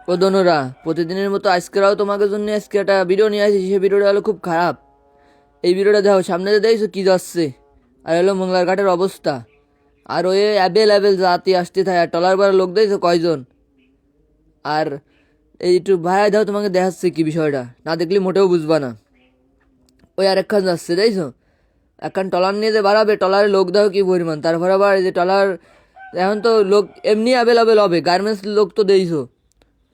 ও দোনোরা, প্রতিদিনের মতো আজকেরাও তোমাদের জন্য আজকে একটা ভিডিও নিয়ে আসি। সেই ভিডিওটা হলো খুব খারাপ। এই ভিডিওটা দেখো, সামনে যে দেখছো কি যাচ্ছে, আর হলো মোংলার ঘাটের অবস্থা। আর ওই অ্যাভেলেবেল জাতি আসতে থাকে, আর টলার বার লোক দেখছো কয়জন। আর এই একটু ভাড়ায় দাও, তোমাকে দেখাচ্ছে কি বিষয়টা, না দেখলে মোটেও বুঝবা না। ওই আরেকখান যাচ্ছে দেখছো, একখান টলার নিয়ে যে বাড়াবে, টলারে লোক দাও কি পরিমাণ। তারপর আবার এই যে টলার, এখন তো লোক এমনি অ্যাভেলেবেল হবে, গার্মেন্টস লোক তো দেখছো,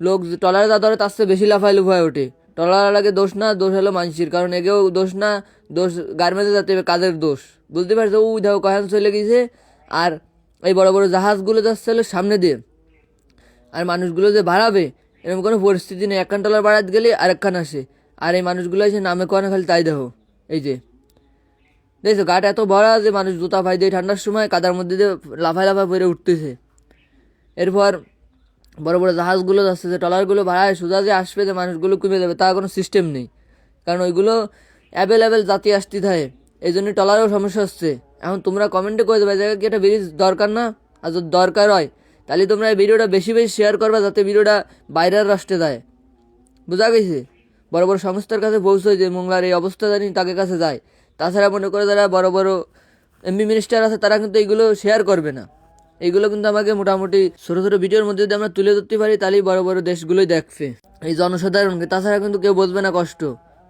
লোক টলারে যা ধরে তার চেয়ে বেশি লাফায় লুফায় ওঠে। টলার লাগে দোষ না, দোষ হলো মানুষের, কারণ এগেও দোষ না, দোষ গার্মেন্টসে যাতে কাজের দোষ। বুঝতে পারছো, ওই দেখো কখন চলে গেছে। আর এই বড় বড় জাহাজগুলো যাচ্ছে হলো সামনে দিয়ে, আর মানুষগুলো যে বাড়াবে এরকম কোনো পরিস্থিতি নেই। একখান টলার বাড়াতে গেলে আরেকখান আসে, আর এই মানুষগুলো এসে নামে কোয়ানে খালি তাই দেখো। এই যে দেখছো গাটা এত ভরা যে মানুষ জুতা পাই দিয়ে ঠান্ডার সময় কাদার মধ্যে দিয়ে লাফায় লাফায় পরে উঠতেছে। এরপর বড় বড় জাহাজগুলো যাচ্ছে, যে ট্রলারগুলো ভাড়ায় সোজা যে আসবে, যে মানুষগুলো কমে যাবে তার কোনো সিস্টেম নেই, কারণ ওইগুলো অ্যাভেলেবেল জাতি আসতে থাকে। এই জন্য ট্রলারেও সমস্যা হচ্ছে। এখন তোমরা কমেন্টে করে দেবে যে কি একটা ব্রিজ দরকার না, আর যদি দরকার হয় তাহলে তোমরা এই ভিডিওটা বেশি বেশি শেয়ার করবা, যাতে ভিডিওটা বাইরের রাষ্ট্রে যায়। বোঝা গেছে, বড় বড় সংস্থার কাছে পৌঁছয়, যে মোংলার এই অবস্থা জানি তাদের কাছে যায়। তাছাড়া মনে করে যারা বড় বড় এমপি মিনিস্টার আছে, তারা কিন্তু এইগুলো শেয়ার করবে না। এইগুলো কিন্তু আমাকে মোটামুটি ছোটো ছোটো ভিডিওর মধ্যে যদি আমরা তুলে ধরতে পারি, তাহলেই বড় বড় দেশগুলোই দেখবে এই জনসাধারণকে। তাছাড়া কিন্তু কেউ বুঝবে না কষ্ট,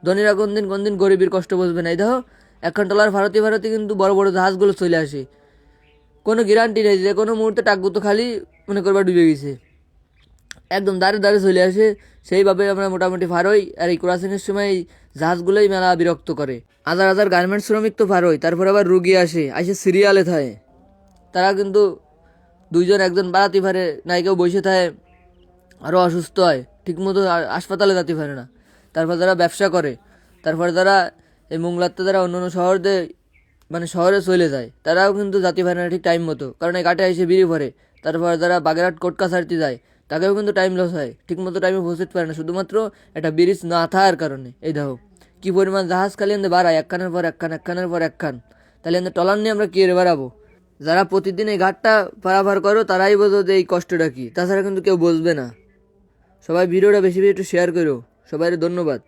ধনীরা কোন দিন গরিবের কষ্ট বুঝবে না। এই দেখো এখন টলার ভারতে ভারতে কিন্তু বড় বড় জাহাজগুলো চলে আসে, কোনো গ্যারান্টি নেই যে কোনো মুহূর্তে টাকগুতো খালি মনে করবা ডুবে গেছে, একদম দাঁড়ে দাঁড়ে চলে আসে। সেইভাবে আমরা মোটামুটি পার হই। আর এই ক্রসিংয়ের সময় এই জাহাজগুলোই মেলা বিরক্ত করে। হাজার হাজার গার্মেন্টস শ্রমিক তো পার হই, তারপর আবার রুগী আসে সিরিয়ালে থাকে। তারা কিন্তু দুইজন একজন বাড়াতে পারে না, কেউ বসে থাকে, আরও অসুস্থ হয়, ঠিকমতো হাসপাতালে যেতে পারে না। তারপর যারা ব্যবসা করে, তারপর যারা এই মোংলাতে যারা অন্য অন্য শহর দিয়ে মানে শহরে চলে যায়, তারাও কিন্তু যেতে পারে না ঠিক টাইম মতো, কারণ এই ঘাটে এসে বিড়ি পড়ে। তারপর যারা বাগেরহাট কোর্ট কাছারিতে যায়, তাকেও কিন্তু টাইম লস হয়, ঠিকমতো টাইমে পৌঁছতে পারে না, শুধুমাত্র একটা ব্রিজ না থাকার কারণে। এই দেখো কি পরিমাণ জাহাজ খালি এনে বাড়ায়, একখানের পর একখান, একখানের পর একখান। তাহলে এনে টলার নিয়ে আমরা কি এর বাড়াবো? যারা প্রতিদিন এই ঘাটটা পারাপার করো তারাই বোঝো যে এই কষ্টটা কি, তাছাড়া কিন্তু কেউ বুঝবে না। সবাই ভিডিওটা বেশি বেশি একটু শেয়ার করো। সবাই ধন্যবাদ।